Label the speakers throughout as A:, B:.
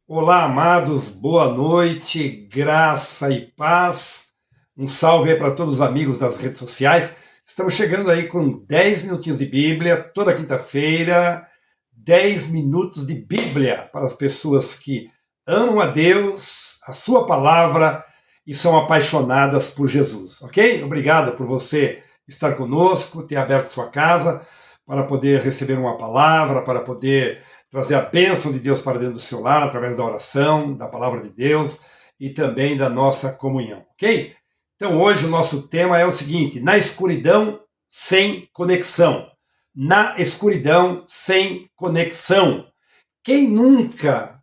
A: Olá, amados, boa noite, graça e paz. Um salve aí para todos os amigos das redes sociais. Estamos chegando aí com 10 minutinhos de Bíblia, toda quinta-feira, 10 minutos de Bíblia para as pessoas que amam a Deus, a sua palavra e são apaixonadas por Jesus, ok? Obrigado por você estar conosco, ter aberto sua casa para poder receber uma palavra, para poder trazer a bênção de Deus para dentro do seu lar, através da oração, da palavra de Deus e também da nossa comunhão, ok? Então hoje o nosso tema é o seguinte: na escuridão sem conexão. Na escuridão sem conexão. Quem nunca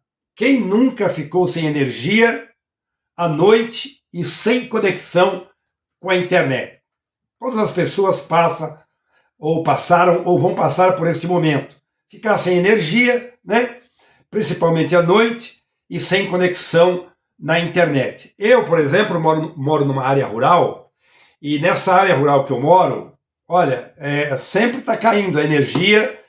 A: ficou sem energia à noite e sem conexão com a internet? Todas as pessoas passam, ou passaram, ou vão passar por este momento. Ficar sem energia, né? Principalmente à noite, e sem conexão na internet. Eu, por exemplo, moro numa área rural, e nessa área rural que eu moro, olha, sempre está caindo a energia,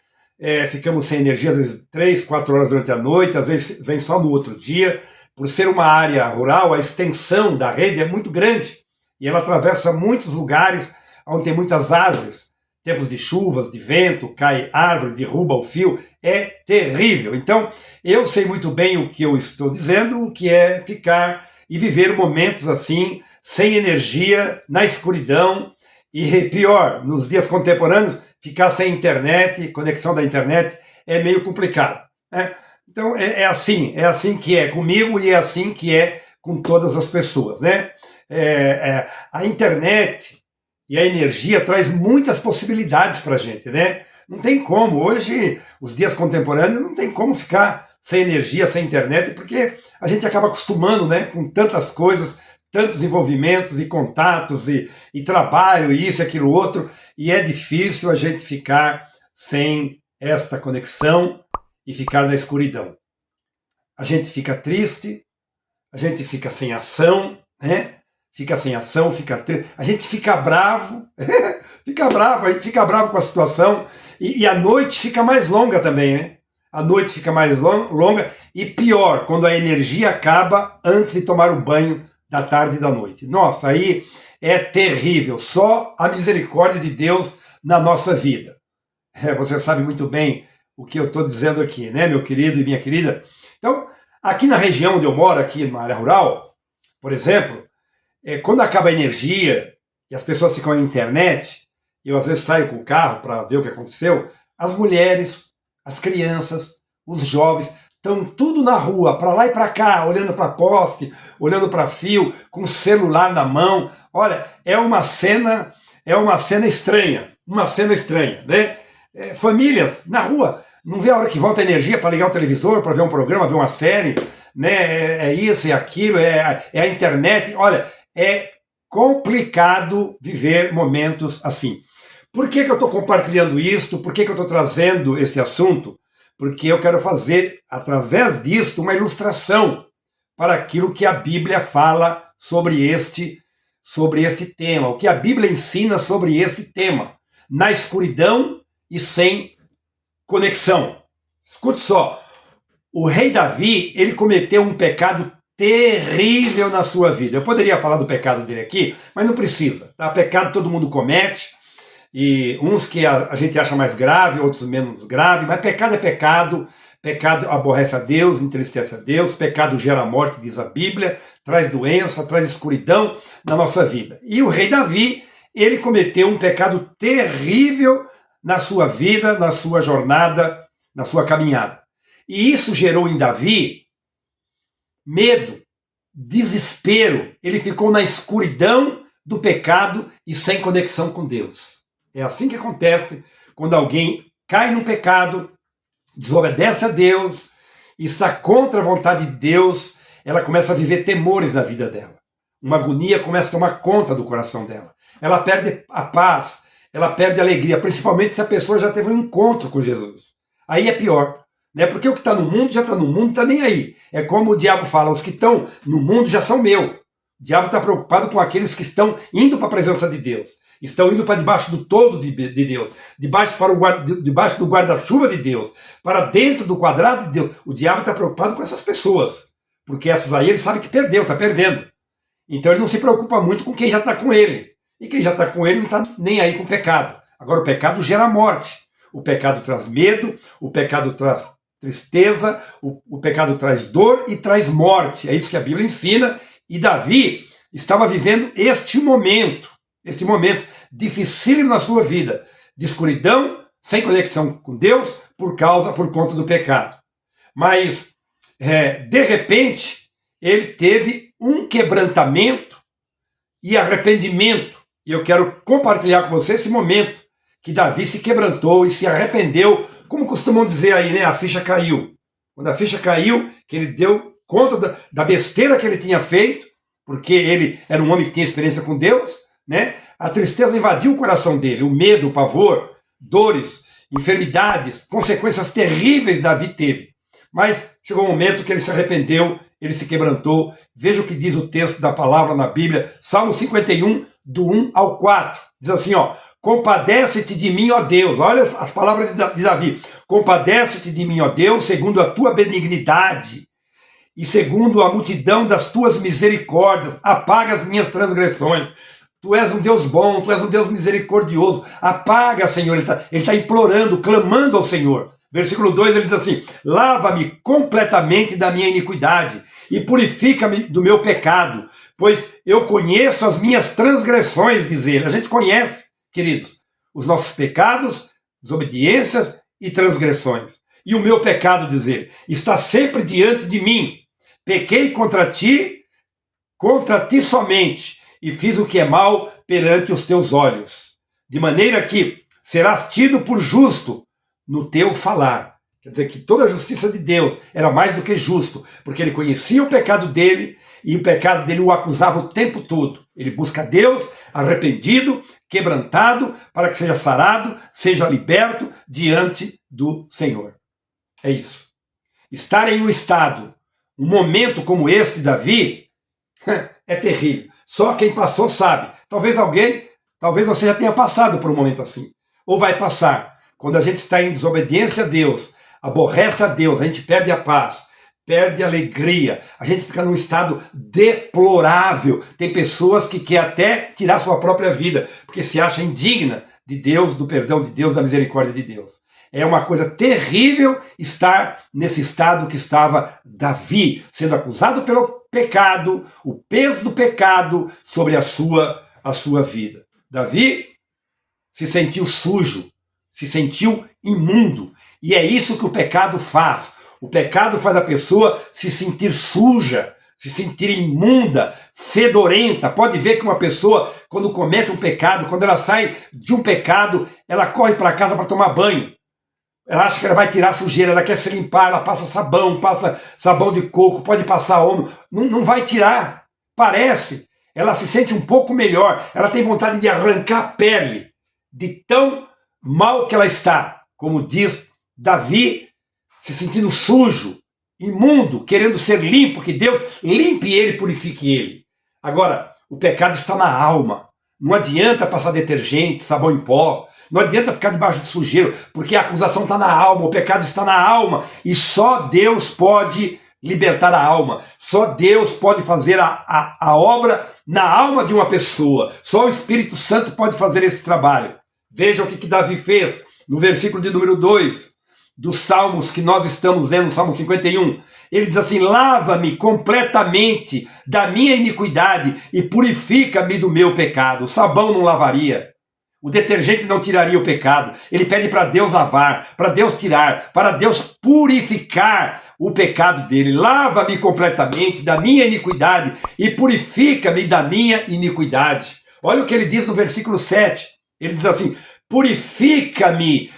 A: ficamos sem energia às vezes 3, 4 horas durante a noite, às vezes vem só no outro dia. Por ser uma área rural, a extensão da rede é muito grande, e ela atravessa muitos lugares onde tem muitas árvores. Tempos de chuvas, de vento, cai árvore, derruba o fio, é terrível. Então, eu sei muito bem o que eu estou dizendo, o que é ficar e viver momentos assim, sem energia, na escuridão, e pior, nos dias contemporâneos, ficar sem internet, conexão da internet, é meio complicado, né? Então, é assim que é comigo e é assim que é com todas as pessoas, né? A internet e a energia traz muitas possibilidades para a gente, né? Não tem como. Hoje, os dias contemporâneos, não tem como ficar sem energia, sem internet, porque a gente acaba acostumando, né, com tantas coisas, tantos envolvimentos e contatos e trabalho, e isso, aquilo, outro, e é difícil a gente ficar sem esta conexão e ficar na escuridão. A gente fica triste, a gente fica sem ação, né? Fica sem ação, fica triste, a gente fica bravo, a gente fica bravo com a situação, e a noite fica mais longa também, né? A noite fica mais longa, e pior, quando a energia acaba antes de tomar o banho da tarde e da noite. Nossa, aí é terrível, só a misericórdia de Deus na nossa vida. Você sabe muito bem o que eu estou dizendo aqui, né, meu querido e minha querida? Então, aqui na região onde eu moro, aqui na área rural, por exemplo, quando acaba a energia e as pessoas ficam na internet, eu às vezes saio com o carro para ver o que aconteceu, as mulheres, as crianças, os jovens, estão tudo na rua, para lá e para cá, olhando para poste, olhando para fio, com o celular na mão. Olha, é uma cena estranha, né? Famílias na rua, não vê a hora que volta a energia para ligar o televisor, para ver um programa, ver uma série, né? Isso, é aquilo, é a internet. Olha, é complicado viver momentos assim. Por que eu estou compartilhando isto? Por que eu estou trazendo esse assunto? Porque eu quero fazer, através disto, uma ilustração para aquilo que a Bíblia fala sobre este tema, o que a Bíblia ensina sobre este tema, na escuridão e sem conexão. Escute só, o rei Davi, ele cometeu um pecado terrível na sua vida. Eu poderia falar do pecado dele aqui, mas não precisa. Tá? Pecado todo mundo comete, e uns que a gente acha mais grave, outros menos grave, mas pecado é pecado. Pecado aborrece a Deus, entristece a Deus, pecado gera morte, diz a Bíblia, traz doença, traz escuridão na nossa vida. E o rei Davi, ele cometeu um pecado terrível na sua vida, na sua jornada, na sua caminhada. E isso gerou em Davi medo, desespero. Ele ficou na escuridão do pecado e sem conexão com Deus. É assim que acontece quando alguém cai no pecado, desobedece a Deus, está contra a vontade de Deus, ela começa a viver temores na vida dela. Uma agonia começa a tomar conta do coração dela. Ela perde a paz, ela perde a alegria, principalmente se a pessoa já teve um encontro com Jesus. Aí é pior. Né? Porque o que está no mundo já está no mundo, está nem aí. É como o diabo fala, os que estão no mundo já são meu. O diabo está preocupado com aqueles que estão indo para a presença de Deus. estão indo para debaixo do todo de Deus, debaixo do guarda-chuva de Deus, para dentro do quadrado de Deus. O diabo está preocupado com essas pessoas, porque essas aí ele sabe que perdeu, está perdendo. Então ele não se preocupa muito com quem já está com ele. E quem já está com ele não está nem aí com o pecado. Agora o pecado gera morte. O pecado traz medo, o pecado traz tristeza, o pecado traz dor e traz morte. É isso que a Bíblia ensina. E Davi estava vivendo este momento dificílimo na sua vida, de escuridão, sem conexão com Deus, por conta do pecado. Mas, de repente, ele teve um quebrantamento e arrependimento. E eu quero compartilhar com você esse momento que Davi se quebrantou e se arrependeu, como costumam dizer aí, né? A ficha caiu. Quando a ficha caiu, que ele deu conta da besteira que ele tinha feito, porque ele era um homem que tinha experiência com Deus, né? A tristeza invadiu o coração dele, o medo, o pavor, dores, enfermidades, consequências terríveis Davi teve. Mas chegou um momento que ele se arrependeu, ele se quebrantou. Veja o que diz o texto da palavra na Bíblia, Salmo 51, do 1 ao 4. Diz assim, ó: compadece-te de mim, ó Deus. Olha as palavras de Davi. Compadece-te de mim, ó Deus, segundo a tua benignidade e segundo a multidão das tuas misericórdias. Apaga as minhas transgressões. Tu és um Deus bom, tu és um Deus misericordioso. Apaga, Senhor. Ele está implorando, clamando ao Senhor. Versículo 2, ele diz assim: lava-me completamente da minha iniquidade e purifica-me do meu pecado, pois eu conheço as minhas transgressões, diz ele. A gente conhece, queridos, os nossos pecados, desobediências e transgressões. E o meu pecado, diz ele, está sempre diante de mim. Pequei contra ti somente, e fiz o que é mal perante os teus olhos, de maneira que serás tido por justo no teu falar. Quer dizer que toda a justiça de Deus era mais do que justo, porque ele conhecia o pecado dele, e o pecado dele o acusava o tempo todo. Ele busca Deus arrependido, quebrantado, para que seja sarado, seja liberto diante do Senhor. É isso. Estar em um estado, um momento como esse de Davi, é terrível. Só quem passou sabe. Talvez você já tenha passado por um momento assim. Ou vai passar. Quando a gente está em desobediência a Deus, aborrece a Deus, a gente perde a paz, perde a alegria, a gente fica num estado deplorável. Tem pessoas que querem até tirar sua própria vida, porque se acha indigna de Deus, do perdão de Deus, da misericórdia de Deus. É uma coisa terrível estar nesse estado que estava Davi, sendo acusado pelo pecado, o peso do pecado sobre a sua vida. Davi se sentiu sujo, se sentiu imundo. E é isso que o pecado faz. O pecado faz a pessoa se sentir suja, se sentir imunda, fedorenta. Pode ver que uma pessoa, quando comete um pecado, quando ela sai de um pecado, ela corre para casa para tomar banho. Ela acha que ela vai tirar a sujeira, ela quer se limpar, ela passa sabão de coco, pode passar omo. Não vai tirar. Parece. Ela se sente um pouco melhor. Ela tem vontade de arrancar a pele de tão mal que ela está. Como diz Davi, se sentindo sujo, imundo, querendo ser limpo, que Deus limpe ele, purifique ele. Agora, o pecado está na alma. Não adianta passar detergente, sabão em pó. Não adianta ficar debaixo de sujeiro, porque a acusação está na alma, o pecado está na alma. E só Deus pode libertar a alma. Só Deus pode fazer a obra na alma de uma pessoa. Só o Espírito Santo pode fazer esse trabalho. Veja o que Davi fez no versículo de número 2 dos Salmos que nós estamos lendo, Salmo 51. Ele diz assim: lava-me completamente da minha iniquidade e purifica-me do meu pecado. O sabão não lavaria. O detergente não tiraria o pecado. Ele pede para Deus lavar, para Deus tirar, para Deus purificar o pecado dele. Lava-me completamente da minha iniquidade e purifica-me da minha iniquidade. Olha o que ele diz no versículo 7. Ele diz assim: purifica-me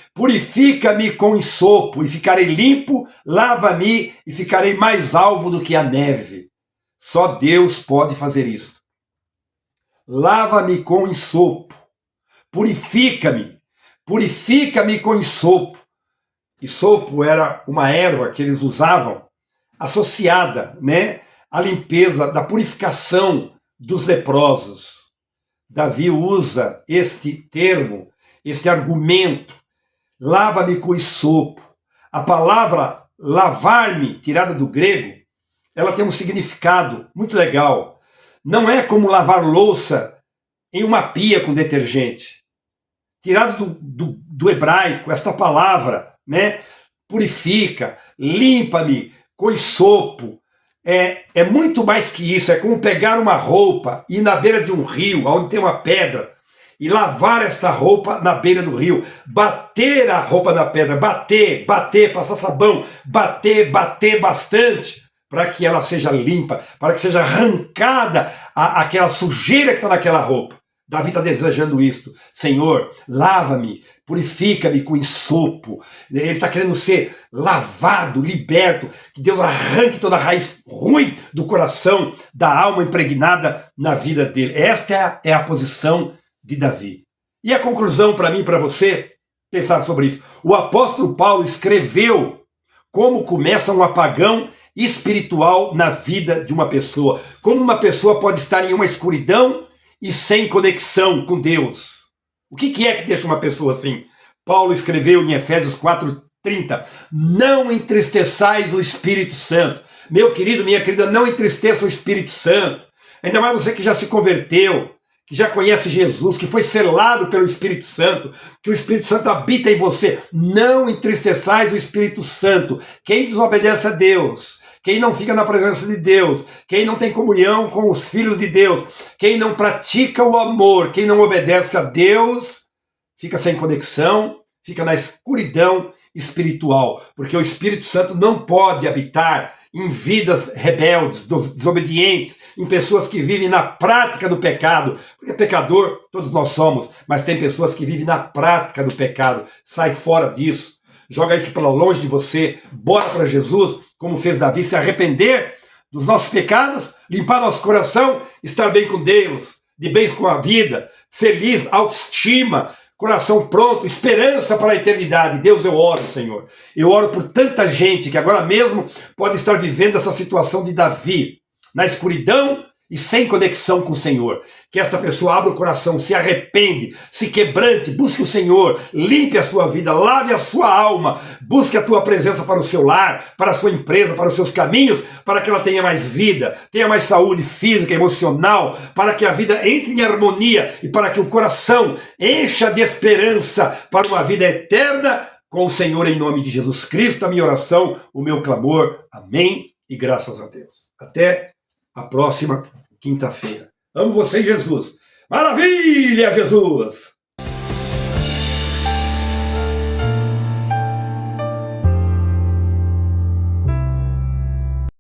A: com ensopo e ficarei limpo, lava-me e ficarei mais alvo do que a neve. Só Deus pode fazer isso. Lava-me com ensopo. Purifica-me com ensopo. Ensopo era uma erva que eles usavam associada, né, à limpeza, da purificação dos leprosos. Davi usa este termo, este argumento, lava-me com hisopo. A palavra lavar-me, tirada do grego, ela tem um significado muito legal. Não é como lavar louça em uma pia com detergente. Tirado do hebraico, esta palavra, né, purifica, limpa-me com hisopo. É muito mais que isso, é como pegar uma roupa e ir na beira de um rio, onde tem uma pedra, e lavar esta roupa na beira do rio, bater a roupa na pedra, bater, passar sabão, bater bastante, para que ela seja limpa, para que seja arrancada aquela sujeira que está naquela roupa. Davi está desejando isso. Senhor, lava-me, purifica-me com hisopo. Ele está querendo ser lavado, liberto. Que Deus arranque toda a raiz ruim do coração, da alma impregnada na vida dele. Esta é a posição de Davi. E a conclusão para mim e para você, pensar sobre isso. O apóstolo Paulo escreveu como começa um apagão espiritual na vida de uma pessoa. Como uma pessoa pode estar em uma escuridão e sem conexão com Deus. O que é que deixa uma pessoa assim? Paulo escreveu em Efésios 4:30, não entristeçais o Espírito Santo. Meu querido, minha querida, não entristeça o Espírito Santo. Ainda mais você que já se converteu, que já conhece Jesus, que foi selado pelo Espírito Santo, que o Espírito Santo habita em você. Não entristeçais o Espírito Santo. Quem desobedece a Deus, quem não fica na presença de Deus, quem não tem comunhão com os filhos de Deus, quem não pratica o amor, quem não obedece a Deus, fica sem conexão, fica na escuridão espiritual, porque o Espírito Santo não pode habitar em vidas rebeldes, desobedientes, em pessoas que vivem na prática do pecado, porque pecador todos nós somos, mas tem pessoas que vivem na prática do pecado. Sai fora disso, joga isso para longe de você, bora para Jesus, como fez Davi, se arrepender dos nossos pecados, limpar nosso coração, estar bem com Deus, de bens com a vida, feliz, autoestima, coração pronto, esperança para a eternidade. Deus, eu oro, Senhor. Eu oro por tanta gente que agora mesmo pode estar vivendo essa situação de Davi, na escuridão e sem conexão com o Senhor. Que esta pessoa abra o coração, se arrepende, se quebrante, busque o Senhor, limpe a sua vida, lave a sua alma, busque a tua presença para o seu lar, para a sua empresa, para os seus caminhos, para que ela tenha mais vida, tenha mais saúde física, emocional, para que a vida entre em harmonia e para que o coração encha de esperança para uma vida eterna com o Senhor, em nome de Jesus Cristo. A minha oração, o meu clamor. Amém e graças a Deus. Até a próxima quinta-feira. Amo você, Jesus. Maravilha, Jesus!